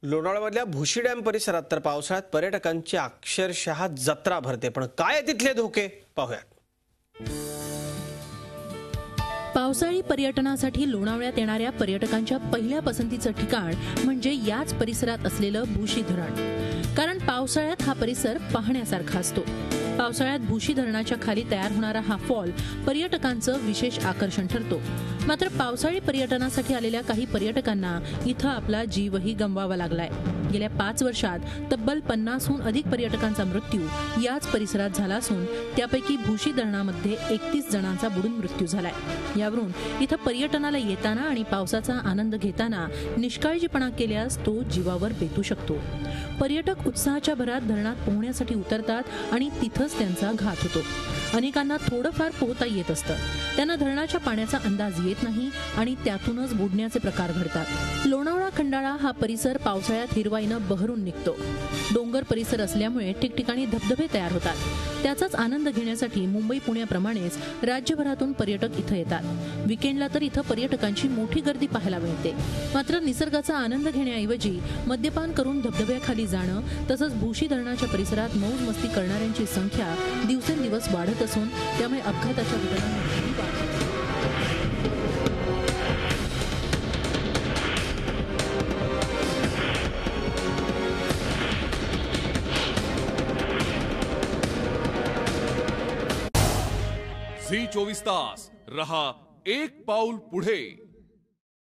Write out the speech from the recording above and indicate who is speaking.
Speaker 1: लोणावळ्यामधल्या Bhushi dam परिसरात तर पावसाळ्यात पर्यटकांची अक्षरशः जत्रा भरते। पण काय आहे तिथले धोके पाहूयात।
Speaker 2: पावसाळी पर्यटनासाठी लोणावळ्यात येणाऱ्या पर्यटकांच्या पहिल्या पसंतीचं ठिकाण म्हणजे याच परिसरात असलेलं भुशी धरण। कारण पावसाळ्यात हा परिसर पाहण्यासारखा असतो। पावसाळ्यात भुशी धरणाच्या खाली तयार होणारा हा फॉल पर्यटकांचं विशेष आकर्षण ठरतो। मात्र पावसाळी पर्यटनासाठी आलेल्या काही पर्यटकांना इथं आपला जीवही गमवावा लागलाय। गेल्या 5 वर्षात तब्बल 50हून अधिक पर्यटकांचा मृत्यू याच परिसरात झाला असून त्यापैकी भुशी धरणामध्ये 31 जणांचा बुडून मृत्यू झालाय। यावरून इथं पर्यटनाला येताना आणि पावसाचा आनंद घेताना निष्काळजीपणा केल्यास तो जीवावर बेतू शकतो। पर्यटक उत्साहाच्या भरात धरणात पोहण्यासाठी उतरतात आणि तिथंच त्यांचा घात होतो। अनेकांना थोडंफार पोहता येत असतं, त्यांना धरणाच्या पाण्याचा अंदाज येत नाही आणि त्यातूनच बुडण्याचे प्रकार घडतात। लोणावळा खंडाळा हा परिसर पावसाळ्यात हिरवाईनं बहरून निघतो। डोंगर परिसर असल्यामुळे ठिकठिकाणी धबधबे तयार होतात। त्याचाच आनंद घेण्यासाठी मुंबई पुण्याप्रमाणेच राज्यभरातून पर्यटक इथं येतात। विकेंडला तर इथं पर्यटकांची मोठी गर्दी पाहायला मिळते। मात्र निसर्गाचा आनंद घेण्याऐवजी मद्यपान करून धबधब्याखाली जाणं तसंच भुशी धरणाच्या परिसरात मौज मस्ती करणाऱ्यांची संख्या दिवसेंदिवस वाढत असून त्यामुळे अपघाताच्या घटनांमध्ये वाढ होते।
Speaker 3: झी 24 तास रहा एक पाऊल पुढे।